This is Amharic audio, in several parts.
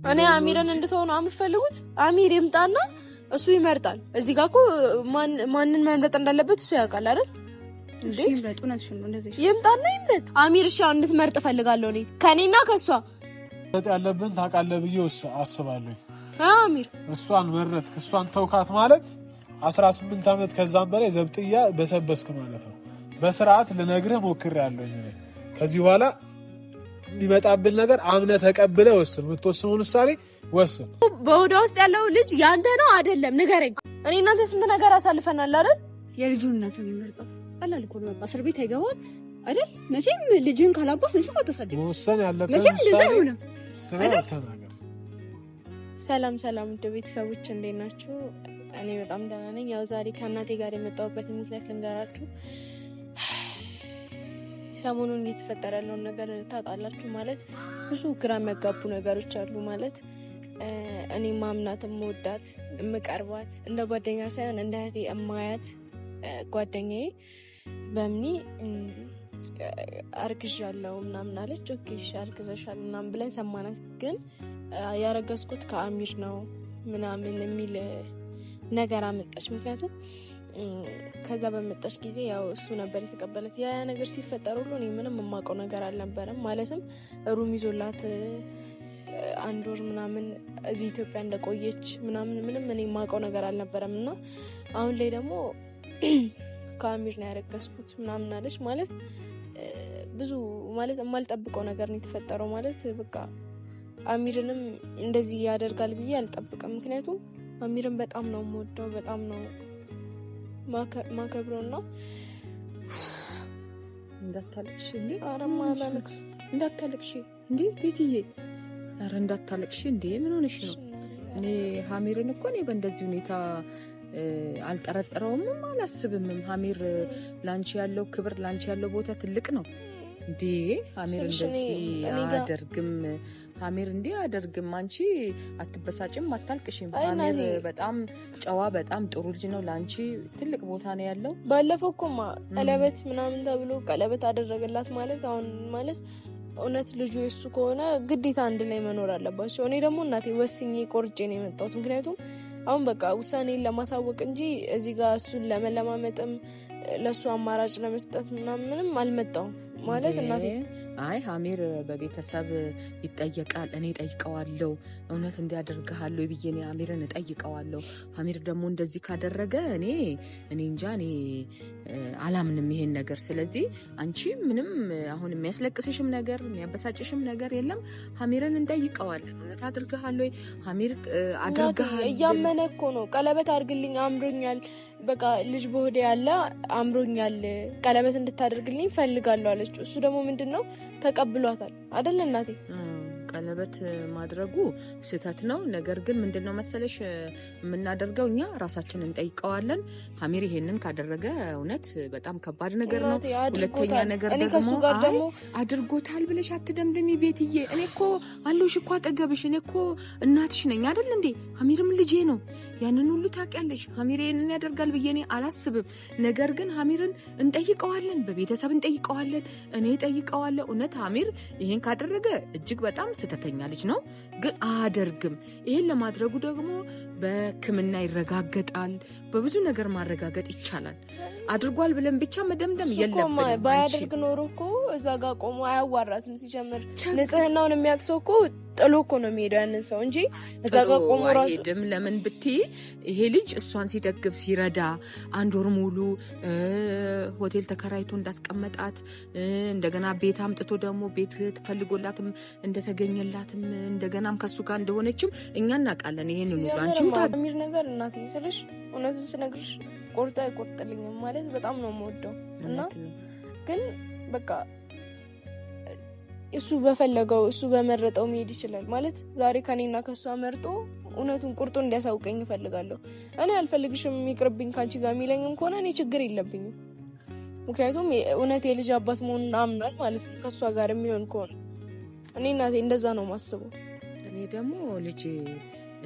እኔ አሚርን እንድትሆኑ ነው የምፈልጉት? አሚር ይምጣና እሱ ይመርጣል። እዚህ ጋር እኮ ማንን መምረጥ እንዳለበት እሱ ያውቃል አይደል እንዴ? ይምረጥ። እውነትሽን ነው። እንደዚህ ይምጣና ይምረጥ። አሚር እሺ እንድትመርጥ ፈልጋለሁ እኔ ከኔና ከሷ ያለብን ታውቃለህ ብዬ አስባለሁ። አሚር እሷን መረጥክ፣ እሷን ተውካት ማለት 18 አመት ከዛም በላይ ዘብጥያ በሰበስክ ማለት ነው። በስርዓት ልነግርህ ሞክሬያለሁ። ከዚህ በኋላ የሚመጣብን ነገር አምነህ ተቀብለህ ወስን። የምትወስነውን ውሳኔ ወስን። በወዳ ውስጥ ያለው ልጅ ያንተ ነው አይደለም? ንገረኝ። እኔ እናንተ ስንት ነገር አሳልፈናል አይደል? የልጁን እናት ነው የሚመርጠው። ቀላል እኮ ነው። እስር ቤት አይገባም አይደል? መቼም ልጅን ካላባስ መቼም አታሳድግ። ወሰን ያለበት መቼም እንደዛ አይሆንም። ሰላም ሰላም፣ ውድ ቤተሰቦች እንዴት ናችሁ? እኔ በጣም ደህና ነኝ። ያው ዛሬ ከእናቴ ጋር የመጣሁበት ምክንያት ልንገራችሁ። ሰሞኑን እየተፈጠረ ያለውን ነገር ታውቃላችሁ። ማለት ብዙ ግራ የሚያጋቡ ነገሮች አሉ። ማለት እኔ ማምናት የምወዳት የምቀርባት እንደ ጓደኛ ሳይሆን እንደ እህቴ የማያት ጓደኛዬ በምኒ አርግዣለሁ ምናምን አለች። ኦኬ እሺ አርግዘሻል ምናምን ብለን ሰማናት። ግን ያረገዝኩት ከአሚር ነው ምናምን የሚል ነገር አመጣች። ምክንያቱም ከዛ በመጣች ጊዜ ያው እሱ ነበር የተቀበለት። ያ ነገር ሲፈጠር ሁሉ እኔ ምንም የማውቀው ነገር አልነበረም። ማለትም ሩም ይዞላት 1 ወር ምናምን እዚህ ኢትዮጵያ እንደቆየች ምናምን ምንም እኔ የማውቀው ነገር አልነበረም። እና አሁን ላይ ደግሞ ከአሚር ነው ያረገዝኩት ምናምን አለች። ማለት ብዙ ማለት የማልጠብቀው ነገር ነው የተፈጠረው። ማለት በቃ አሚርንም እንደዚህ ያደርጋል ብዬ አልጠብቅም። ምክንያቱም አሚርን በጣም ነው የምወደው፣ በጣም ነው ማከብረው እና እንዳታለቅሽ እንዴ! አረማ አላለቅስ እንዳታለቅሽ እንዴ ቤትዬ! አረ እንዳታለቅሽ እንዴ! ምን ሆነሽ ነው? እኔ ሀሚርን እኮ እኔ በእንደዚህ ሁኔታ አልጠረጥረውም፣ አላስብምም። ሀሚር ላንቺ ያለው ክብር፣ ላንቺ ያለው ቦታ ትልቅ ነው እንዴ! ሀሚር እንደዚህ አያደርግም። ሀሚር እንዲህ አያደርግም። አንቺ አትበሳጭም፣ አታልቅሽም። ሀሚር በጣም ጨዋ፣ በጣም ጥሩ ልጅ ነው። ላንቺ ትልቅ ቦታ ነው ያለው። ባለፈው እኮማ ቀለበት ምናምን ተብሎ ቀለበት አደረገላት ማለት አሁን ማለት እውነት ልጁ የሱ ከሆነ ግዴታ አንድ ላይ መኖር አለባቸው። እኔ ደግሞ እናቴ ወስኜ ቆርጬ ነው የመጣሁት። ምክንያቱም አሁን በቃ ውሳኔን ለማሳወቅ እንጂ እዚህ ጋር እሱን ለመለማመጥም ለሱ አማራጭ ለመስጠት ምንም አልመጣውም። ማለት እናቴ አይ ሀሚር በቤተሰብ ይጠየቃል። እኔ ጠይቀዋለሁ፣ እውነት እንዲያደርግሃለሁ ብዬ እኔ ሀሚርን እጠይቀዋለሁ። ሀሚር ደግሞ እንደዚህ ካደረገ እኔ እንጃ፣ እኔ አላምንም ይሄን ነገር። ስለዚህ አንቺ ምንም አሁን የሚያስለቅስሽም ነገር የሚያበሳጭሽም ነገር የለም። ሀሚርን እንጠይቀዋለን። እውነት አድርግሃለሁ ሀሚር አድርግሃል። እያመነ እኮ ነው። ቀለበት አድርግልኝ አምሮኛል፣ በቃ ልጅ በሆዴ ያለ አምሮኛል፣ ቀለበት እንድታደርግልኝ ፈልጋለሁ አለችው። እሱ ደግሞ ምንድነው ተቀብሏታል አይደል እናቴ? ቀለበት ማድረጉ ስህተት ነው። ነገር ግን ምንድነው መሰለሽ የምናደርገው እኛ ራሳችንን እንጠይቀዋለን። ሀሚር ይሄንን ካደረገ እውነት በጣም ከባድ ነገር ነው። ሁለተኛ ነገር ደግሞ አድርጎታል ብለሽ አትደምድሚ ቤትዬ። እኔ እኮ አለሁሽ እኮ አጠገብሽ። እኔ እኮ እናትሽ ነኝ አይደል እንዴ? ሀሚርም ልጄ ነው። ያንን ሁሉ ታውቂያለሽ። ሀሚር ይሄንን ያደርጋል ብዬ እኔ አላስብም። ነገር ግን ሀሚርን እንጠይቀዋለን፣ በቤተሰብ እንጠይቀዋለን፣ እኔ እጠይቀዋለሁ። እውነት ሀሚር ይሄን ካደረገ እጅግ በጣም ስህተተኛ ልጅ ነው፣ ግን አያደርግም። ይሄን ለማድረጉ ደግሞ በሕክምና ይረጋገጣል። በብዙ ነገር ማረጋገጥ ይቻላል። አድርጓል ብለን ብቻ መደምደም የለብንም። ባያደርግ ኖሮ እኮ እዛ ጋር ቆሞ አያዋራትም። ሲጀምር ንጽህናውን የሚያቅሰው እኮ ጥሎ እኮ ነው የሚሄደው ያንን ሰው እንጂ እዛ ጋር ቆሞ ራሱ አይሄድም። ለምን ብትይ ይሄ ልጅ እሷን ሲደግፍ ሲረዳ 1 ወር ሙሉ ሆቴል ተከራይቶ እንዳስቀመጣት እንደገና ቤት አምጥቶ ደግሞ ቤት ተፈልጎላትም እንደተገኘላትም እንደገናም ከሱ ጋር እንደሆነችም እኛ እናውቃለን። ይሄን ነው አንቺም ታሚር ነገር እናቴ ስልሽ እውነቱን ስነግርሽ ቆርጦ አይቆርጥልኝም። ማለት በጣም ነው የምወደው እና ግን በቃ እሱ በፈለገው እሱ በመረጠው መሄድ ይችላል። ማለት ዛሬ ከኔና ከሷ መርጦ እውነቱን ቁርጦ እንዲያሳውቀኝ እፈልጋለሁ። እኔ አልፈልግሽም ይቅርብኝ ካንቺ ጋር የሚለኝም ከሆነ እኔ ችግር የለብኝም። ምክንያቱም እውነት የልጅ አባት መሆኑን አምናል ማለት ነው። ከሷ ጋር የሚሆን ከሆነ እኔ እናቴ እንደዛ ነው ማስበው። እኔ ደግሞ ልጅ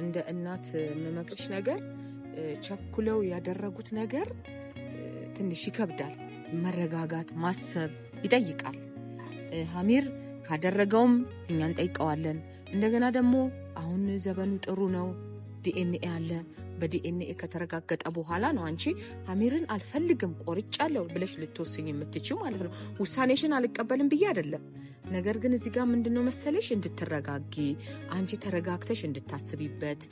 እንደ እናት የምመክርሽ ነገር ቸኩለው ያደረጉት ነገር ትንሽ ይከብዳል። መረጋጋት ማሰብ ይጠይቃል። ሀሚር ካደረገውም እኛ እንጠይቀዋለን። እንደገና ደግሞ አሁን ዘበኑ ጥሩ ነው። ዲኤንኤ አለ። በዲኤንኤ ከተረጋገጠ በኋላ ነው አንቺ አሚርን አልፈልግም ቆርጫለሁ ብለሽ ልትወስኝ የምትችይው ማለት ነው። ውሳኔሽን አልቀበልም ብዬ አይደለም። ነገር ግን እዚህ ጋር ምንድነው መሰለሽ እንድትረጋጊ አንቺ ተረጋግተሽ እንድታስቢበት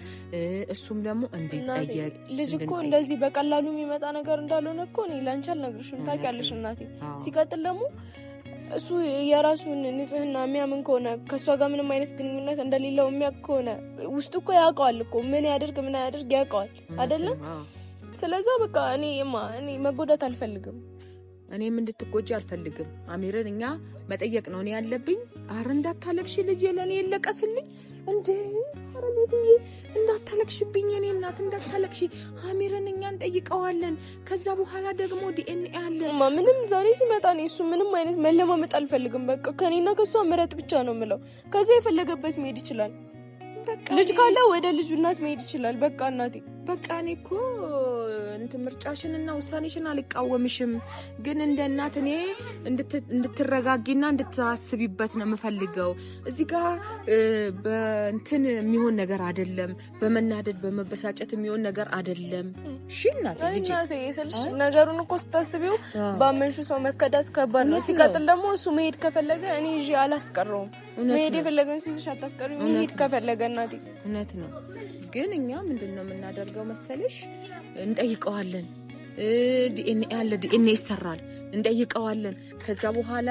እሱም ደግሞ እንዲጠየቅ ልጅ እኮ እንደዚህ በቀላሉ የሚመጣ ነገር እንዳልሆነ እኮ እኔ ላንቺ አልነግርሽም። ታውቂያለሽ እናቴ። ሲቀጥል ደግሞ እሱ የራሱን ንጽህና የሚያምን ከሆነ ከሷ ጋር ምንም አይነት ግንኙነት እንደሌለው የሚያውቅ ከሆነ ውስጡ እኮ ያውቀዋል እኮ ምን ያደርግ ምን ያደርግ ያውቀዋል አይደለም። ስለዚህ በቃ እኔ መጎዳት አልፈልግም። እኔም እንድትጎጂ አልፈልግም። አሚርን እኛ መጠየቅ ነው እኔ ያለብኝ። አረ እንዳታለቅሽ ልጅ ለኔ የለቀስልኝ እንዴ! አረ ልጅ እንዳታለቅሽብኝ እኔ እናት እንዳታለቅሽ። አሚርን እኛ እንጠይቀዋለን። ከዛ በኋላ ደግሞ ዲኤንኤ አለ። ምንም ዛሬ ሲመጣ ነው እሱ ምንም አይነት መለማመጥ አልፈልግም። በቃ ከኔና ከሷ ምረጥ ብቻ ነው የምለው። ከዛ የፈለገበት መሄድ ይችላል። ልጅ ካለ ወደ ልጁ እናት መሄድ ይችላል። በቃ እናቴ በቃ እኔ እኮ ምርጫሽንና ውሳኔሽን አልቃወምሽም፣ ግን እንደ እናት እኔ እንድትረጋጊና እንድታስቢበት ነው የምፈልገው። እዚህ ጋር በእንትን የሚሆን ነገር አይደለም፣ በመናደድ በመበሳጨት የሚሆን ነገር አይደለም። እሺ እናቴ ነገሩን እኮ ስታስቢው ባመንሹ ሰው መከዳት ከባድ ነው። ሲቀጥል ደግሞ እሱ መሄድ ከፈለገ እኔ ይዤ አላስቀረውም። መሄድ የፈለገን ሲይዝሽ አታስቀሪው። መሄድ ከፈለገ እናቴ እውነት ነው። ግን እኛ ምንድነው የምናደርገው መሰለሽ? እንጠይቀዋለን። ዲኤንኤ አለ፣ ዲኤንኤ ይሰራል። እንጠይቀዋለን። ከዛ በኋላ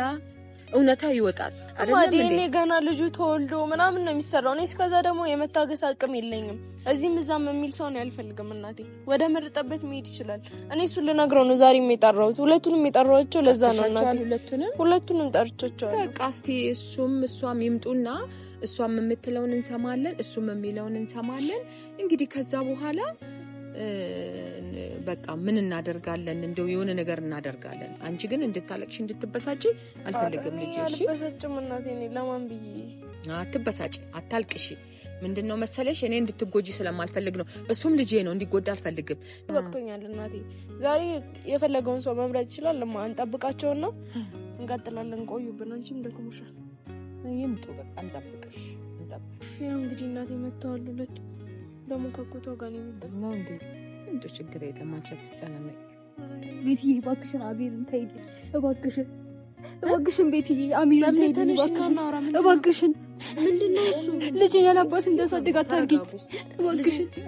እውነታ ይወጣል አይደል? ዲኤንኤ ገና ልጁ ተወልዶ ምናምን ነው የሚሰራው። እኔ እስከዛ ደግሞ የመታገስ አቅም የለኝም። እዚህም እዛም የሚል ሰው ነው ያልፈልግም። እናቴ ወደ መረጠበት መሄድ ይችላል። እኔ እሱን ልነግረው ነው ዛሬ የጠራሁት። ሁለቱንም የጠራኋቸው ለዛ ነው እናቴ። ሁለቱንም ጠርቻቸዋለሁ። በቃ እስቲ እሷም ይምጡና እሷም የምትለውን እንሰማለን፣ እሱም የሚለውን እንሰማለን። እንግዲህ ከዛ በኋላ በቃ ምን እናደርጋለን? እንደው የሆነ ነገር እናደርጋለን። አንቺ ግን እንድታለቅሽ እንድትበሳጪ አልፈልግም ልጅ። እሺ አልበሳጭም እናቴ። እኔ ለማን ብዬ አትበሳጪ፣ አታልቅሽ። ምንድነው መሰለሽ እኔ እንድትጎጂ ስለማልፈልግ ነው። እሱም ልጄ ነው፣ እንዲጎዳ አልፈልግም። በቅቶኛል እናቴ። ዛሬ የፈለገውን ሰው መምረጥ ይችላል። እንጠብቃቸውና እንቀጥላለን። ቆዩብን። አንቺም ደክሞሻል። ይምጡ በቃ እንጠብቅሽ። ያው እንግዲህ እናቴ መተዋል። ሁለቱ ደግሞ ከኮቶ ጋር ነው የሚደረገው እንዴ? እንዴ ችግር የለም። አንቺ ተጨናነቂ ቤትዬ፣ እባክሽን አሚርን ተይልኝ እባክሽን ቤትዬ፣ አሚርን ተይልኝ እባክሽን። ምንድነው እሱ? ልጄን ያላባት እንዳሳድግ አታርጊኝ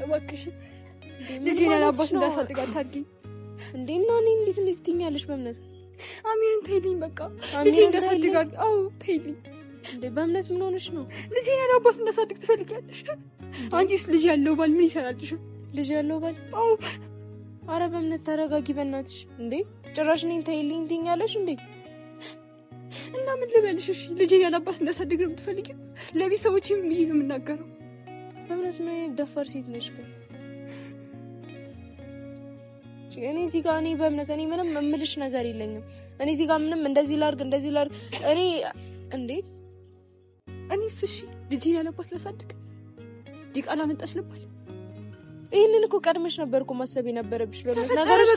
እባክሽን ልጄን ያላባት እንዳሳድግ አታርጊኝ። እንዴ እና እኔ እንዴት እንደዚህ ትኛለሽ? በእምነት አሚርን ተይልኝ በቃ ልጄን እንዳሳድግ። አዎ ተይልኝ። እንዴ በእምነት ምን ሆነሽ ነው? ልጄን ያላባት እንዳሳድግ ትፈልጊያለሽ? አንቺስ ልጅ ያለው ባል ምን ይሰራልሽ? ልጅ ያለው ባል? አዎ። አረ በእምነት ተረጋጊ በእናትሽ። እንዴ ጭራሽ እኔን ተይልኝ ትኛለሽ እንዴ? እና ምን ልበልሽ? እሺ ልጄን ያላባት እንዳሳድግ ነው የምትፈልጊው? ለቤተሰቦቼ ምን ብዬ ነው የምናገረው? በእምነት ምን ደፋር ሴት ነሽ ግን? እኔ እዚህ ጋር በእምነት ምንም የምልሽ ነገር የለኝም። እኔ እዚህ ጋር ምንም እንደዚህ ላርግ እኔ እንዴ እኔስ እሺ ልጄን ያላባት ላሳድግ ዲቃላ መጣሽ ልባል? ይሄንን እኮ ቀድመሽ ነበርኩ ማሰብ የነበረብሽ። በእምነት ነገሮች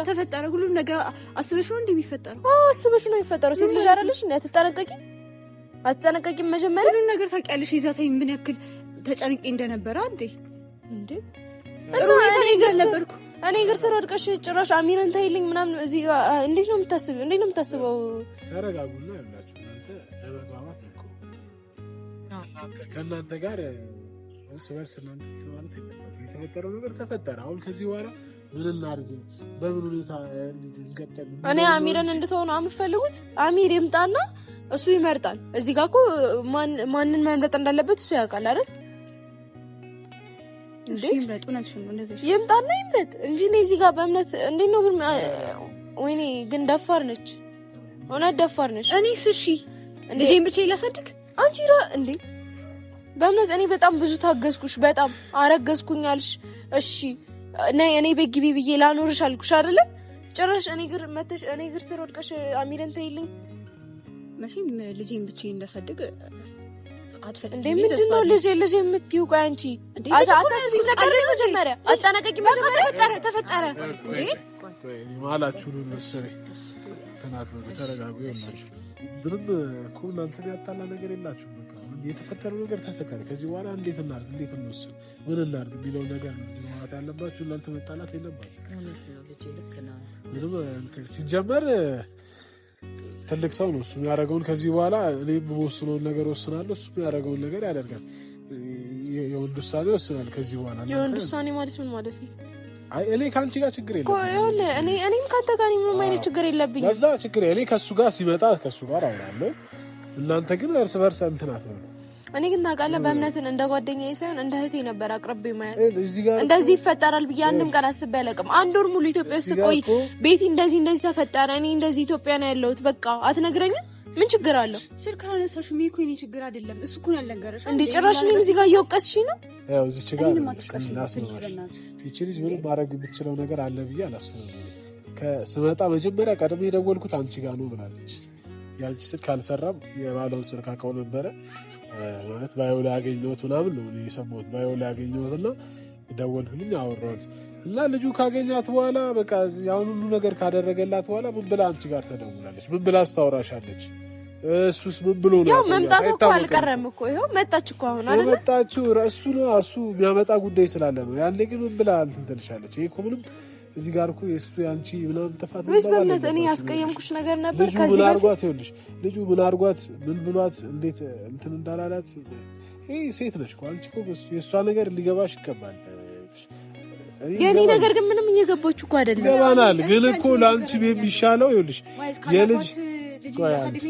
ተፈጠረ። ሁሉም ነገር አስበሽ ነው እንደሚፈጠረው? አዎ አስበሽ ነው የሚፈጠረው። ሴት ልጅ አይደለሽ እንዴ? አትጠነቀቂም? መጀመሪያ ሁሉም ነገር ታውቂያለሽ። ይዛተኝ ምን ያክል ተጨንቄ እንደነበረ እንዴ እኔ እግር ስር ወድቀሽ ጭራሽ አሚርን ተይልኝ ምናምን እዚህ እንዴት ነው የምታስበው? ተረጋጉና ያላችሁ እናንተ ለመግባባት ነው። ከእናንተ ጋር እርስ በርስ እናንተ ማለት የተፈጠረው ነገር ተፈጠረ። አሁን ከዚህ በኋላ ምን እናድርግ? በምን ሁኔታ እንቀጥል? እኔ አሚርን እንድትሆኑ የምትፈልጉት? አሚር ይምጣና እሱ ይመርጣል። እዚህ ጋር እኮ ማንን መምረጥ እንዳለበት እሱ ያውቃል አይደል? እንዴ ይምረጥ ነው እንደዚህ ይምጣና ይምረጥ እንጂ እኔ እዚህ ጋር በእምነት እንዴት ነው ግን? ወይኔ ግን ደፋር ነች፣ እውነት ደፋር ነች። እኔስ እሺ ልጄን ብቻ ላሳድግ? አንቺ እንዴ በእምነት እኔ በጣም ብዙ ታገዝኩሽ፣ በጣም አረገዝኩኝ አልሽ። እሺ እኔ በግቢ ብዬ ላኖርሽ አልኩሽ አይደለ? ጭራሽ እኔ እግር ስር ወድቀሽ አሚርን ተይልኝ። መቼም ልጄን ብቻ እንዳሳድግ አትፈልጊም እንዴ? ምንድነው ልጅ የምትይው? ቆይ አንቺ መጀመሪያ አጠናቀቂ። መጀመሪያ ተፈጠረ እንዴ ማላችሁ ነው መሰለኝ። ተናግሩ፣ ተረጋጉ። ይላችሁ ምንም እኮ እናንተ ያጣላ ነገር የላችሁም። በቃ ምን የተፈጠረው ነገር ተፈጠረ። ከዚህ በኋላ እንዴት እንወስን ምን እናድርግ የሚለው ነገር ነው ማለት ያለባችሁ። እናንተ መጣላት የለባችሁ። ሲጀመር ትልቅ ሰው ነው እሱ የሚያደርገውን። ከዚህ በኋላ እኔ የምወስነውን ነገር ወስናለሁ፣ እሱ የሚያደርገውን ነገር ያደርጋል። የወንድ ውሳኔ ወስናል። ከዚህ በኋላ የወንድ ውሳኔ ማለት ምን ማለት ነው? አይ እኔ ከአንቺ ጋር ችግር የለም። እኔም ከአንተ ጋር ምንም አይነት ችግር የለብኝም። በዛ ችግር እኔ ከእሱ ጋር ሲመጣ ከእሱ ጋር አወራለሁ። እናንተ ግን እርስ በርስ እንትን አትበሉ። እኔ ግን ታውቃለህ በእምነትን እንደ ጓደኛዬ ሳይሆን እንደ እህቴ ነበር አቅርቤ ማየት። እንደዚህ ይፈጠራል ብዬ አንድም ቀን አስቤ አላውቅም። አንድ ወር ሙሉ ኢትዮጵያ ውስጥ ቆይ ቤቲ እንደዚህ ተፈጠረ፣ እኔ እንደዚህ ኢትዮጵያ ነው ያለሁት፣ በቃ አትነግረኝም? ምን ችግር አለው? ስልክ አነሳሽ ሚኮ የኔ ችግር አይደለም። እሱ እኮ ነው ያልነገረሽ እንዴ? ጭራሽ እኔን እዚህ ጋር እየወቀስሽኝ ነው። ያው እዚህ ችግር አለ። ይቺ ልጅ ምንም ማድረግ የምትችለው ነገር አለ ብዬ አላስብም። ከስመጣ መጀመሪያ ቀድሜ የደወልኩት አንቺ ጋር ነው ብላለች። ያንቺ ስልክ አልሰራም፣ የባለውን ስልክ አውቀው ነበረ ማለት ባዮ ላይ ያገኘሁት ምናምን ነው የሰማሁት። ባዮ ላይ ያገኘሁትና ደወልኩልኝ፣ አወራሁት እና ልጁ ካገኛት በኋላ በቃ ያሁን ሁሉ ነገር ካደረገላት በኋላ ምን ብላ አንቺ ጋር ተደውላለች? ምን ብላ አስታውራሻለች? እሱስ ምን ብሎ ነው? ያው መምጣቱ እኮ አልቀረም እኮ ይኸው መጣች እኮ አሁን አይደል? መጣችሁ እሱ ነው እሱ የሚያመጣ ጉዳይ ስላለ ነው። ያኔ ግን ምን ብላ እንትን ትልሻለች? ይሄ እኮ ምንም እዚህ ጋር እኮ የእሱ ያንቺ ምናምን ጥፋት ወይስ በእምነት እኔ ያስቀየምኩሽ ነገር ነበር? ልጁ ምን አርጓት? ይኸውልሽ ልጁ ምን አርጓት ምን ብሏት እንዴት እንትን እንዳላላት ይሄ ሴት ነሽ እኮ አንቺ እኮ የእሷ ነገር ሊገባሽ ይገባል። የኔ ነገር ግን ምንም እየገባችሁ እኮ አይደለም። ገባናል ግን እኮ ለአንቺ የሚሻለው ይኸውልሽ የልጅ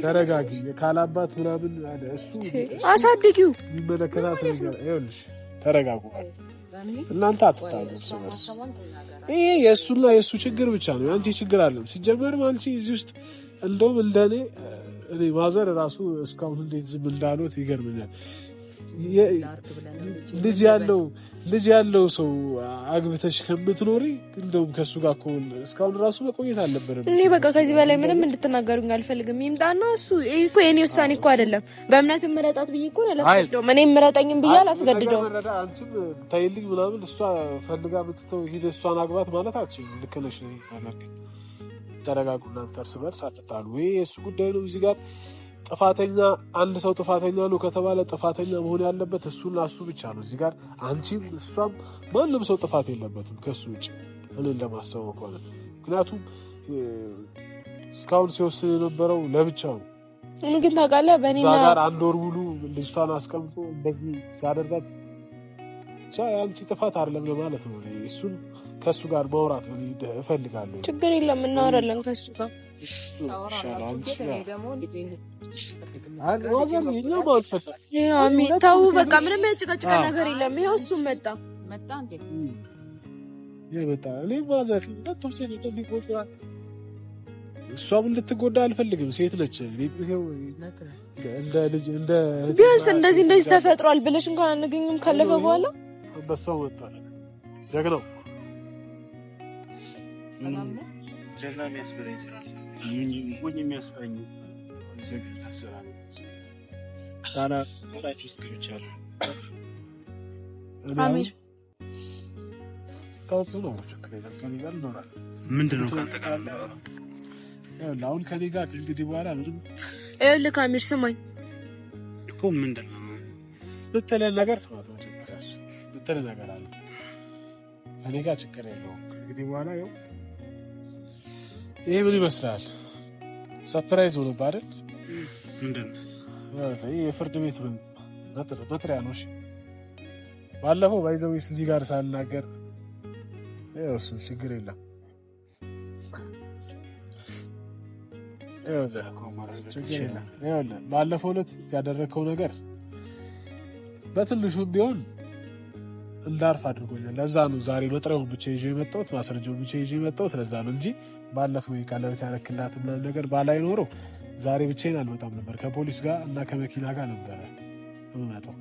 ተረጋጊ። ካላባት ምናምን አለ እሱ አሳድጊው የሚመለከታት ነገር ይኸውልሽ ተረጋጉ። እናንተ አትጣሉ እርስ በርስ። ይሄ የእሱና የእሱ ችግር ብቻ ነው፣ የአንቺ ችግር አለም። ሲጀመርም አንቺ እዚህ ውስጥ እንደውም እንደኔ እኔ ማዘር ራሱ እስካሁን እንዴት ዝም እንዳሉት ይገርመኛል። ልጅ ያለው ሰው አግብተሽ ከምትኖሪ እንደውም ከሱ ጋር ከሆነ እስካሁን ራሱ መቆየት አልነበረም። እኔ በቃ ከዚህ በላይ ምንም እንድትናገሩኝ አልፈልግም። ይምጣና እሱ እኮ የኔ ውሳኔ እኮ አይደለም። በእምነት ምረጣት ብዬ እኮ አላስገድደውም። እኔ ምረጠኝም ብዬ አላስገድደውም። አንቺም ታይልኝ ምናምን እሷ ፈልጋ ብትተው ሂደ እሷን አግባት ማለት አትችይም። ልክ ነሽ። ተረጋጉ እናንተ እርስ በርስ አትጣሉ። ይሄ የእሱ ጉዳይ ነው። እዚህ ጋር ጥፋተኛ አንድ ሰው ጥፋተኛ ነው ከተባለ ጥፋተኛ መሆን ያለበት እሱና እሱ ብቻ ነው። እዚህ ጋር አንቺም እሷም ማንም ሰው ጥፋት የለበትም ከሱ ውጭ እኔ እንደማስበው ከሆነ። ምክንያቱም እስካሁን ሲወስን የነበረው ለብቻው ነው። እኔ ግን ታውቃለህ በእኔና እዛ ጋር አንድ ወር ሙሉ ልጅቷን አስቀምጦ እንደዚህ ሲያደርጋት ብቻ የአንቺ ጥፋት አይደለም ለማለት ነው። እሱን ከእሱ ጋር ማውራት እፈልጋለሁ። ችግር የለም እናወራለን ከእሱ ጋር። ተው በቃ ምንም ያጭቃጭቃ ነገር የለም። ይኸው እሱም መጣ እሷም እንድትጎዳ አልፈልግም። ሴት ነች። ቢያንስ እንደዚህ ተፈጥሯል ብለሽ እንኳን አንገኝም ካለፈ በኋላ አንበሳው መጥቷል። ጀግናው ጀግና የሚያስበረኝ ስራ ሞኝ የሚያስበረኝ ሳና ወላችሁ ውስጥ ገብቻለሁ። አሚር ታውቁ ነው ችግር የለም። ከኔ ጋር ይኖራል። ምንድነው ካንተ ጋር አሁን ከኔ ጋር እንግዲህ በኋላ ምንም ይኸውልህ አሚር ስማኝ እኮ ምንድነው ብትለን ነገር ስማት ነው ብትለን ነገር አለ። ከኔ ጋር ችግር የለውም። እንግዲህ በኋላ ይኸው ይሄ ምን ይመስላል? ሰርፕራይዝ ሆነ አይደል? ምንድነው? ይሄ የፍርድ ቤት ምን መጥሪያ ነው። እሺ ባለፈው ባይዘው እዚህ ጋር ሳልናገር ይኸው እሱ ችግር የለም። ይኸውልህ ባለፈው ዕለት ያደረግከው ነገር በትንሹም ቢሆን እንዳርፍ አድርጎኛል። ለዛ ነው ዛሬ መጥሪያውን ብቻ ይዤ የመጣሁት፣ ማስረጃውን ብቻ ይዤ የመጣሁት ለዛ ነው እንጂ ባለፈው የቀለበት ያረክላት ምናምን ነገር ባላይ ኖሮ ዛሬ ብቻዬን አልመጣም ነበር። ከፖሊስ ጋር እና ከመኪና ጋር ነበረ የምመጣው።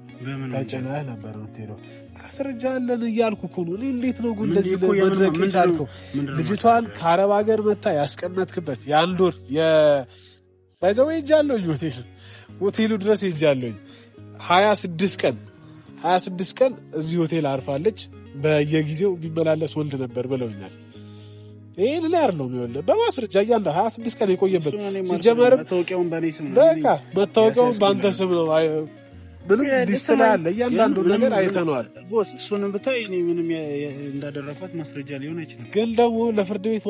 ተጭነህ ነበር የምትሄደው። ማስረጃ አለን እያልኩ እኮ ነው። እኔ እንዴት ነው ግን እንደዚህ ለመድረቅ የቻልከው? ልጅቷን ከአረብ ሀገር መታ ያስቀመጥክበት የአንድ ወር ባይዘው ሄጃለሁኝ፣ ሆቴሉ ድረስ ሄጃለሁኝ። 26 ቀን እዚህ ሆቴል አርፋለች። በየጊዜው ቢመላለስ ወልድ ነበር ብለውኛል። ይሄን ላይ አይደለም የሚወልድ በማስረጃ እያለ 26 ቀን የቆየበት ሲጀመር መታወቂያውን በእኔ ስም ነው። በቃ መታወቂያውን በአንተ ስም ነው። ምንም ሊስተላል እያንዳንዱ ነገር አይተነዋል። ቦስ እሱንም ብታይ እኔ ምንም እንዳደረኳት ማስረጃ ሊሆን አይችልም። ግን ደግሞ ለፍርድ ቤት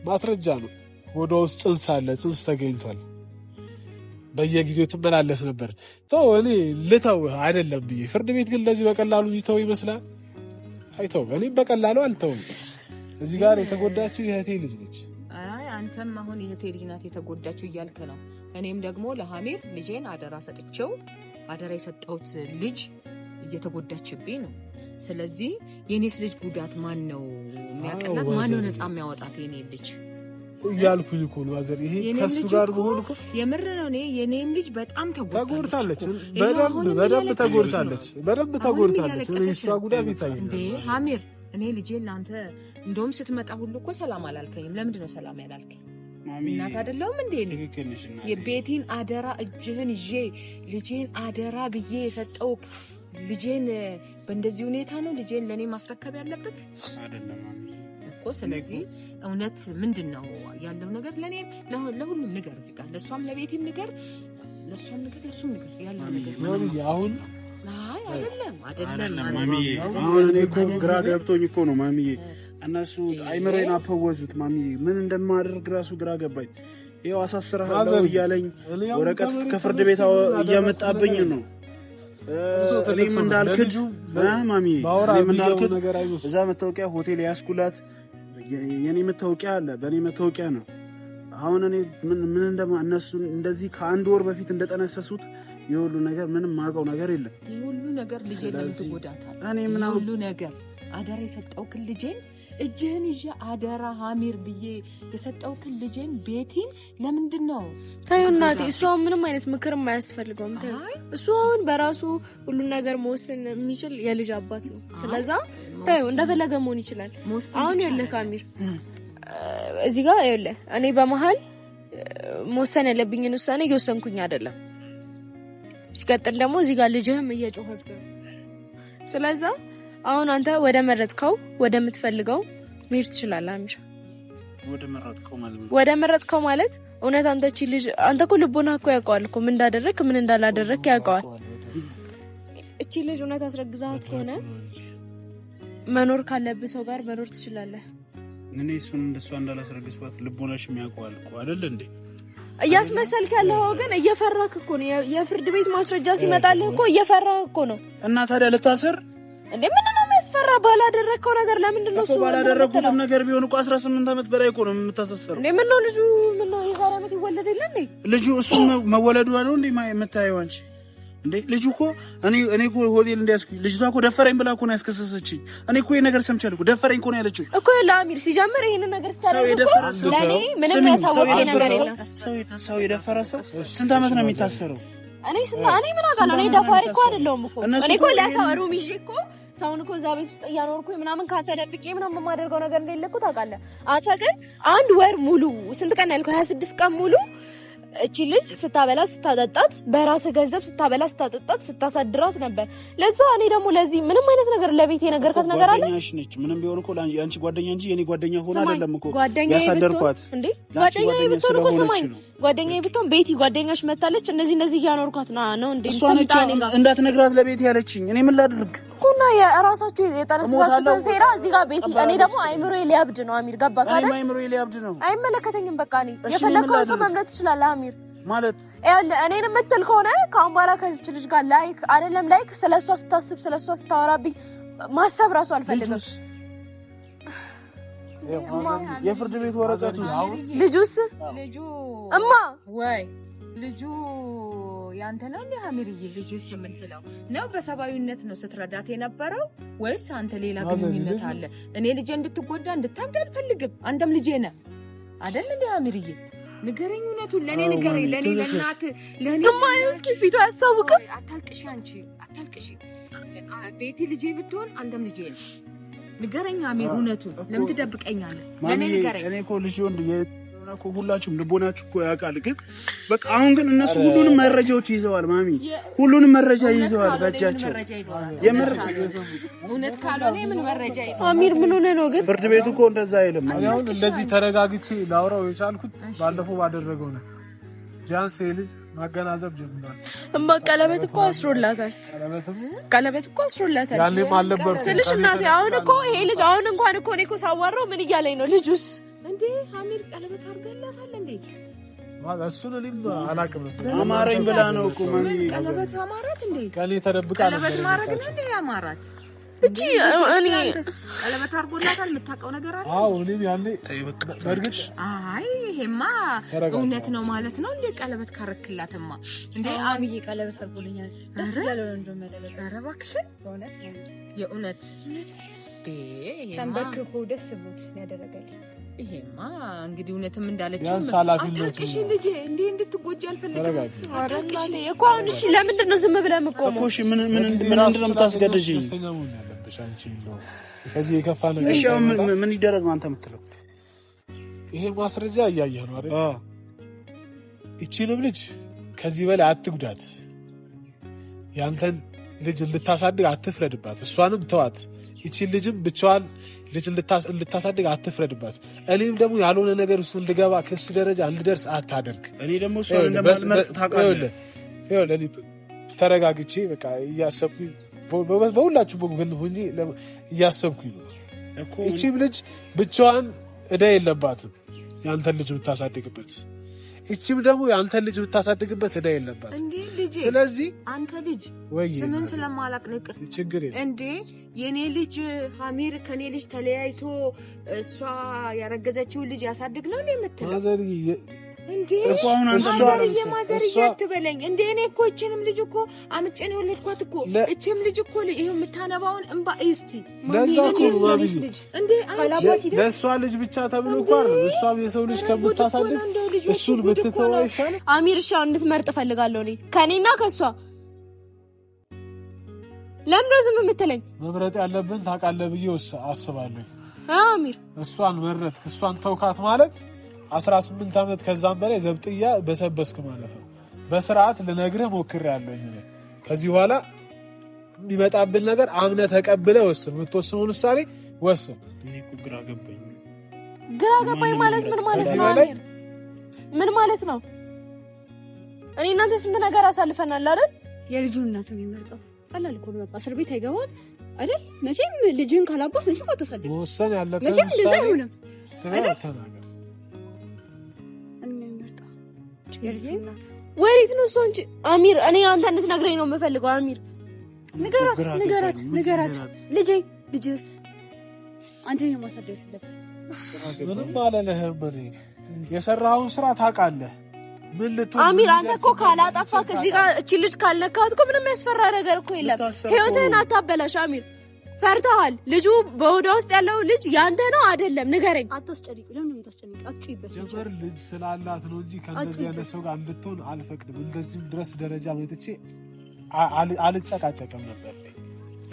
ማስረጃ ነው። ሆዷ ውስጥ ጽንስ አለ፣ ጽንስ ተገኝቷል። በየጊዜው ትመላለስ ነበር። ተው እኔ ልተው አይደለም ብዬ ፍርድ ቤት ግን ለዚህ በቀላሉ ሊተው ይመስላል። አይተው እኔም በቀላሉ አልተውም። እዚህ ጋር የተጎዳችው የእህቴ ልጅ ነች። አይ አንተም አሁን የእህቴ ልጅ ናት የተጎዳችው እያልክ ነው። እኔም ደግሞ ለሀሚር ልጄን አደራ ሰጥቼው አደራ የሰጠሁት ልጅ እየተጎዳችብኝ ነው። ስለዚህ የኔስ ልጅ ጉዳት ማን ነው የሚያቀላት? ማን ነው ነፃ የሚያወጣት? የኔ ልጅ እያልኩኝ እኮ ነው አዘር። ይሄ ከሱ ጋር መሆን እኮ የምር ነው። እኔ የኔም ልጅ በጣም ተጎድታለች። በደንብ ተጎድታለች። እኔ እሷ ጉዳት ይታየኛል እንዴ ሀሚር። እኔ ልጄን ለአንተ እንደውም ስትመጣ ሁሉ እኮ ሰላም አላልከኝም። ለምንድን ነው ሰላም ያላልከኝ? እናት አይደለሁም እንዴ? የቤቴን አደራ እጅህን ይዤ ልጄን አደራ ብዬ የሰጠው ልጄን በእንደዚህ ሁኔታ ነው ልጄን ለእኔ ማስረከብ ያለበት አይደለም እኮ። ስለዚህ እውነት ምንድን ነው ያለው ነገር? ለእኔም ለሁሉም ንገር እዚህ ጋር፣ ለእሷም ለቤቴም ንገር፣ ለእሷም ንገር፣ ለእሱም ንገር ያለው ነገር አሁን አይደለም ማሚዬ። አሁን እኔ እኮ ግራ ገብቶኝ እኮ ነው ማሚዬ። እነሱ አይምሮዬን አፈወዙት ማሚዬ። ምን እንደማደርግ ራሱ ግራ ገባኝ። ይኸው አሳስረሃለሁ እያለኝ ወረቀት ከፍርድ ቤት እያመጣብኝ ነው። እኔም እንዳልክድ ማሚዬ፣ እኔም እንዳልክድ እዛ መታወቂያ ሆቴል ያስኩላት የኔ መታወቂያ አለ፣ በእኔ መታወቂያ ነው። አሁን እኔ ምን እነሱ እንደዚህ ከአንድ ወር በፊት እንደጠነሰሱት የሁሉ ነገር ምንም ማውቀው ነገር የለም። የሁሉ ነገር ልጄን ለምን ትጎዳታለህ? እኔ ምን ሁሉ ነገር አደራ የሰጠውክን ልጄን እጅህን ይዤ አደራ ሀሚር ብዬ የሰጠውክን ልጄን ቤቴን ለምንድን ነው? ታዩ እናቴ፣ እሱ አሁን ምንም አይነት ምክርም አያስፈልገውም። ታዩ እሱ አሁን በራሱ ሁሉን ነገር መወሰን የሚችል የልጅ አባት ነው። ስለዛ ታዩ እንደፈለገ መሆን ይችላል። አሁን ያለህ ሀሚር እዚህ ጋር ያለህ እኔ በመሀል መወሰን ያለብኝን ውሳኔ እየወሰንኩኝ አይደለም። ሲቀጥል ደግሞ እዚህ ጋር ልጅህም እየጮኸብህ ነው። ስለዛ አሁን አንተ ወደ ምትፈልገው መሄድ ትችላለህ አሚር። ወደ መረጥከው ማለት እውነት አንተ እቺ ልጅ አንተ እኮ ልቦና እኮ ያውቀዋል እኮ ምን እንዳደረክ ምን እንዳላደረክ ያውቀዋል። እቺ ልጅ እውነት አስረግዛት ከሆነ መኖር ካለብህ ሰው ጋር መኖር ትችላለህ። እኔ እሱን እንደሷ እንዳላስረግዝኳት ልቦናሽ የሚያውቀዋል እኮ አይደል እንዴ? እያስመሰልክ ያለው ግን እየፈራክ እኮ ነው። የፍርድ ቤት ማስረጃ ሲመጣልህ እኮ እየፈራህ እኮ ነው። እና ታዲያ ልታሰር እንዴ? ምን ነው የሚያስፈራ? ባላደረከው ነገር ለምንድን ነው እሱ? ባላደረኩትም ነገር ቢሆን እኮ 18 ዓመት በላይ እኮ ነው የምታሰሰረው። እንዴ ምን ነው ልጁ ምን ነው የዛሬ ዓመት ይወለድ የለ እንዴ? ልጁ እሱ መወለዱ ነው እንዴ የምታየው አንቺ? እንዴ ልጁ እኮ እኔ እኮ ሆቴል እንዲያስኩኝ ልጅቷ እኮ ደፈረኝ ብላ እኮ ነው ያስከሰሰችኝ። እኔ እኮ ይሄ ነገር ሰምቻለሁ እኮ ደፈረኝ እኮ ነው ያለችው እኮ ለአሚር። ሲጀምር ይሄን ነገር ስታደርግ እኮ ለኔ ምንም ያሳወቀኝ ነገር የለም። ሰው የደፈረ ሰው ስንት ዓመት ነው የሚታሰረው? እኔ ምን አውቃለሁ? እኔ ደፋሪ እኮ አይደለሁም እኮ። እኔ እኮ ለሰው ሩም ይዤ እኮ ሰውን እኮ እዛ ቤት ውስጥ እያኖርኩኝ ምናምን ካተደብቄ ምናምን የማደርገው ነገር እንደሌለ እኮ ታውቃለህ። አንተ ግን አንድ ወር ሙሉ ስንት ቀን ያልከው 26 ቀን ሙሉ እቺ ልጅ ስታበላት ስታጠጣት በራስ ገንዘብ ስታበላት ስታጠጣት ስታሳድራት ነበር። ለዛ እኔ ደግሞ ለዚህ ምንም አይነት ነገር ለቤት የነገርካት ነገር አለ? ጓደኛሽ ነች። ምንም ቢሆን እኮ ያንቺ ጓደኛ እንጂ የኔ ጓደኛ ሆነ አይደለም እኮ ያሳደርኳት እንዴ። ጓደኛዬ ብትሆን እኮ ስማኝ፣ ጓደኛዬ ብትሆን ቤቲ ጓደኛሽ መታለች እንደዚህ እያኖርኳት ነው እንዴ? እሷ ነች እንዳትነግራት ለቤት ያለችኝ። እኔ ምን ላድርግ እኮና የራሳችሁ የጠነሰሳችሁትን ሴራ እዚህ ጋር ቤቲ እኔ ደግሞ አይምሮዬ ሊያብድ ነው አሚር። ገባህ አይደል? አይምሮዬ ሊያብድ ነው። አይመለከተኝም። በቃ እኔ የፈለከውን ሰው መምረጥ ትችላለህ አሚር። ማለት እኔን የምትል ከሆነ ከአሁን በኋላ ከዚች ልጅ ጋር ላይክ ስለሷ ስታስብ ስለሷ ስታወራብኝ ማሰብ ራሱ አልፈልግም። የፍርድ ቤት ወረቀቱስ? ልጁ እማ ወይ ልጁ ያንተ ነው እንዴ ሀሚርዬ? ልጁስ የምትለው ነው በሰባዊነት ነው ስትረዳት የነበረው ወይስ አንተ ሌላ ግንኙነት አለ? እኔ ልጄ እንድትጎዳ እንድታብድ አልፈልግም። አንተም ልጄ ነህ አይደል እንዴ ሀሚርዬ? ንገረኝ እውነቱን። ለኔ ንገረኝ። ለኔ ለናት ለኔ ተማዩ እስኪ ፊቱ አያስታውቅም። አታልቅሽ አንቺ አታልቅሽ። ቤቲ ልጄ ብትሆን አንተም ልጄ ነህ። ንገረኝ አሚር እውነቱን። ለምን ትደብቀኛለህ? ለኔ ንገረኝ። እኔ እኮ ልጅ ወንድ እኮ ሁላችሁም ልቦናችሁ እኮ ያውቃል። ግን በቃ አሁን ግን እነሱ ሁሉንም መረጃዎች ይዘዋል። ማሚ ሁሉንም መረጃ ይዘዋል በእጃቸው። የምር እውነት ካልሆነ ምን መረጃ ይዘዋል? አሚር ምን ሆነ ነው ግን? ፍርድ ቤቱ እኮ እንደዛ አይልም። አሁን እንደዚህ ተረጋግቼ ላውራው የቻልኩት ባለፈው ባደረገው ነው። ቢያንስ ልጅ ማገናዘብ ጀምሯል። ቀለበት እኮ አስሮላታል። ቀለበት እኮ አስሮላታል። ያኔም አልነበርኩም ስልሽ እናቴ። አሁን እኮ ይሄ ልጅ አሁን እንኳን እኮ እኔ እኮ ሳዋራው ምን እያለኝ ነው? ልጁስ እንዴ ሀሚር ቀለበት አድርገላታል እንዴ? እሱን እኔም አላውቅም ነበር። አማረኝ ብላ ነው እኮ ማሚ። ቀለበት አማራት እንዴ? ከኔ ተደብቃ ነበር። ቀለበት ማድረግ ነው እንዴ አማራት? እቺ እኔ ቀለበት አድርጎላታል። የምታውቀው ነገር አለ? አዎ እኔም ያኔ በርግጥ አይ ይሄማ እውነት ነው ማለት ነው እንዴ? ቀለበት ካረክላትማ እንዴ? አብይ ቀለበት አድርጎልኛል። ደስ ያለው ነው እንደመደበቅ። ኧረ እባክሽ በእውነት የእውነት ተንበርክኮ ደስ ብሎት ያደረገልኝ። ይሄማ እንግዲህ እውነትም እንዳለችው አታልቅሽ ልጄ እንዴ እንድትጎጂ አልፈልግም። አታልቅሽ እኮ አሁን። እሺ ለምንድን ነው ዝም ብለህ የምትቆመው? እኮ እሺ ምን ነው የምታስገድጂኝ? ከዚህ የከፋ ነገር እሺ ምን ይደረግ ነው አንተ የምትለው? ይሄ ማስረጃ እያየህ ነው አይደል? እቺንም ልጅ ከዚህ በላይ አትጉዳት። ያንተን ልጅ ልታሳድግ አትፍረድባት። እሷንም ተዋት። ይቺን ልጅም ብቻዋን ልጅ ልታሳድግ አትፍረድባት። እኔም ደግሞ ያልሆነ ነገር ውስጥ እንድገባ ክስ ደረጃ እንድደርስ አታደርግ። እኔ ደግሞ እሷን እንደማልመርጥ ታውቃለህ። ተረጋግቼ በቃ እያሰብኩኝ በሁላችሁ በጎን ሆኜ እያሰብኩኝ ነው እኮ። ይቺም ልጅ ብቻዋን ዕዳ የለባትም ያንተን ልጅ ብታሳድግበት። እቺም ደግሞ የአንተን ልጅ ብታሳድግበት ዕዳ የለባትም እንዴ ልጅ። ስለዚህ አንተ ልጅ ወይ ስምን ስለማላቅ ንቅር ችግር የለም እንዴ። የኔ ልጅ ሀሚር ከኔ ልጅ ተለያይቶ እሷ ያረገዘችውን ልጅ ያሳድግ ነው እንዴ የምትለው? እንዴ ማዘርዬ አትበለኝ እንዴ። እኔ እኮ እቺንም ልጅ እኮ አምጬ ነው የወለድኳት እኮ። እቺም ልጅ እኮ ይሄ የምታነባውን እንባ እስቲ ለእሷ ልጅ ብቻ ተብሎ እኮ እሷም የሰው ልጅ ከምታሳድግ እሱን ብትተው አይሻልም? አሚር እሺ እንድትመርጥ እፈልጋለሁ እኔ ከኔና ከእሷ። ለምንድን ነው ዝም የምትለኝ? መምረጥ ያለብን ታውቃለህ ብዬ አስባለሁ። አሚር እሷን መረጥክ፣ እሷን ተውካት ማለት 18 ዓመት ከዛም በላይ ዘብጥያ በሰበስክ ማለት ነው። በስርዓት ልነግርህ ሞክሬያለሁ። ከዚህ በኋላ የሚመጣብን ነገር አምነህ ተቀብለህ ወስን። የምትወስነውን ውሳኔ ወስን። እኔ እኮ ግራ ገባኝ ማለት ምን ማለት ነው? ምን ማለት ነው? እኔ እናንተ ስንት ነገር አሳልፈናል አይደል? የልጁን እናት ነው የሚመርጠው። ቀላል እኮ በቃ እስር ቤት አይገባም አይደል? መቼም ልጅን ካላባት መቼም አትሰደድ። ወሰን ያለበት መቼም እንደዛ አይሆንም አይደል? ተናገር። ወዴት ነው እሷ እንጂ አሚር፣ እኔ አንተ እንድትነግረኝ ነው የምፈልገው። አሚር ንገራት ልጄ። ልጅስ አንተ ነው ማሳደግ ያለብህ። ምንም አላለህም። እኔ የሰራኸውን ስራ ታውቃለህ። ምን ልትሆን አሚር፣ አንተ እኮ ካላጠፋ ከዚህ ጋር እቺ ልጅ ካልነካት እኮ ምንም ያስፈራ ነገር እኮ የለም። ህይወትህን አታበላሽ አሚር። ፈርተሃል። ልጁ በወዳ ውስጥ ያለው ልጅ ያንተ ነው አይደለም? ንገረኝ። አታስጨንቂ። ለምን የምታስጨንቂ? አትጪበት። ጀመር ልጅ ስላላት ነው እንጂ ከእንደዚህ ያለ ሰው ጋር እንድትሆን አልፈቅድም። እንደዚህም ድረስ ደረጃ መጥቼ አልጨቃጨቅም ነበር።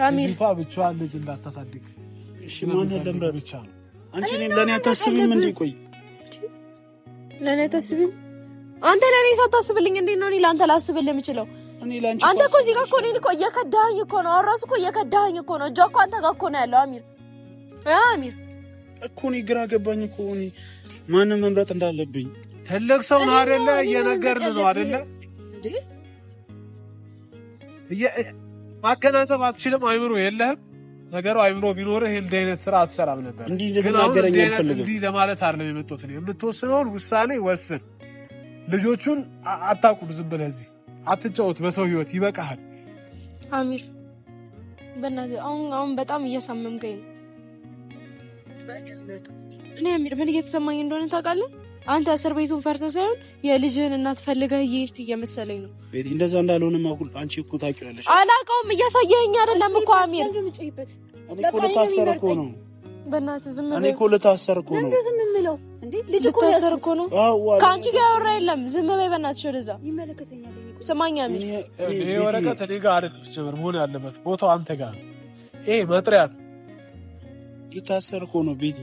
አሚር ልጅቷ ብቻዋን ልጅ እንዳታሳድግ። እሺ ማን ደምረ ብቻ ነው አንቺ ለኔ አታስብም እንዴ? ቆይ ለኔ አታስብም? አንተ ለኔ ሳታስብልኝ እንዴ ነው እኔ ላንተ ላስብልህ የምችለው? አንተ እኮ እዚህ ጋር እኮ እኔን እኮ እየከዳኸኝ እኮ ነው። አራሱ እኮ እየከዳኸኝ እኮ ነው። እጇ እኮ አንተ ጋር እኮ ነው ያለው። አሚር እኮ እኔ ግራ ገባኝ እኮ። እኔ ማንን መምረጥ እንዳለብኝ ትልቅ ሰው ነው አይደለ? እየነገርን ነው አይደለ? ማገናዘብ አትችልም። አይምሮ የለህም። ነገሩ አይምሮ ቢኖርህ እንዲህ አይነት ስራ አትሰራም ነበር። እንዲህ ልትናገረኝ አልፈልግም። እንዲህ ለማለት አይደለም የመጣሁት። እኔ የምትወስነውን ውሳኔ ወስን። ልጆቹን አታቁም። ዝም ብለህ እዚህ አትጫወት በሰው ህይወት። ይበቃሃል አሚር። በእናትህ አሁን በጣም እያሳመምከኝ ነው። እኔ አሚር ምን እየተሰማኝ እንደሆነ ታውቃለህ? አንተ እስር ቤቱን ፈርተህ ሳይሆን የልጅህን እናት ፈልገህ እየሄድክ እየመሰለኝ ነው። ቤቲ እንደዛ እንዳልሆነማ አንቺ እኮ ታውቂያለሽ። አላውቀውም። እያሳየኸኝ አይደለም እኮ አሚር። እኔ እኮ ልታሰር እኮ ነው። በእናትህ ዝም በል። እኔ እኮ ልታሰር እኮ ነው። ዝም የምለው እንዴ? ልጅ እኮ ልታሰር እኮ ነው። ከአንቺ ጋር ያወራ የለም። ዝም በይ በእናትሽ። ወደዛ ይመለከተኛል። ስማኝ አሚር፣ ይሄ ወረቀት እኔ ጋር አይደለም ጀመር መሆን ያለበት። ቦታው አንተ ጋር ነው። ይሄ መጥሪያ ነው። ልታሰር እኮ ነው ቤቲ።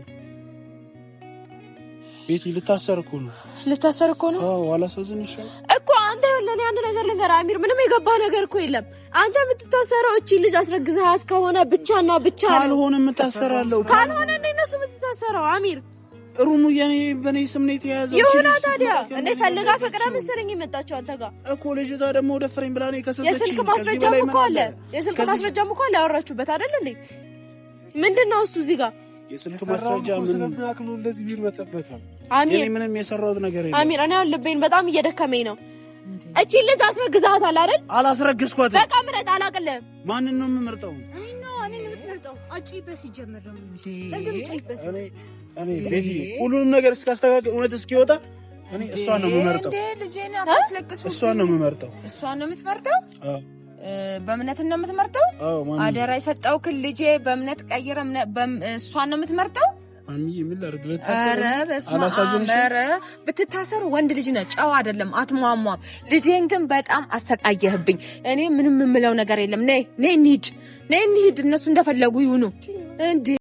ልታሰር እኮ ነው። ልታሰር እኮ ነው። አዎ አላሳዝንሽም እኮ አንተ። ለኔ አንድ ነገር ልንገርህ አሚር፣ ምንም የገባ ነገር እኮ የለም። አንተ የምትታሰረው እቺ ልጅ አስረግዘሃት ከሆነ ብቻና ብቻ ነው። ካልሆነ የምታሰራለው ካልሆነ እነሱ የምትታሰረው አሚር ሩሙ በኔ ስም ነው የተያዘው። ይሁና ታዲያ እንደ ፈልጋ ፈቅዳ መሰለኝ የመጣችው አንተ ጋር እኮ። ልጅቷ ደግሞ ደፈረኝ ብላ ነው የከሰሰችኝ። የስልክ ማስረጃም እኮ አለ፣ የስልክ ማስረጃም እኮ አለ። ያወራችሁበት አይደል እንዴ? ምንድነው እሱ እዚህ ጋር የስልክ ማስረጃ ምን ስለሚያክሉ እንደዚህ ቢርበተበታል። አሚር እኔ ምንም የሰራሁት ነገር የለም። አሚር እኔ አሁን ልቤን በጣም እየደከመኝ ነው። እቺ ልጅ አስረግዛታል አይደል? አላስረግዝኳትም። በቃ ምረጥ። አላቅልህም። ማንን ነው የምመርጠው? እኔ ነው የምትመርጠው? አጭይበት ሲጀመር ነው እንዴ? እኔ ቤቲ ሁሉንም ነገር እስካስተካክል እውነት እስኪወጣ እኔ እሷን ነው የምመርጠው። እንዴ ልጄን አታስለቅሱ። እሷን ነው የምመርጠው። እሷን ነው የምትመርጠው? አዎ በእምነት ነው የምትመርጠው? አዎ ማን አደራ የሰጠው ልጄ በእምነት ቀይረ እሷን ነው የምትመርጠው? ማሚ ምን ላድርግ? ኧረ በስመ አብ! ኧረ ብትታሰር ወንድ ልጅ ነው፣ ጨዋ አይደለም፣ አትሟሟም። ልጄን ግን በጣም አሰቃየህብኝ። እኔ ምንም የምለው ነገር የለም። ነይ እንሂድ፣ እነሱ እንደፈለጉ ይሁኑ እንዴ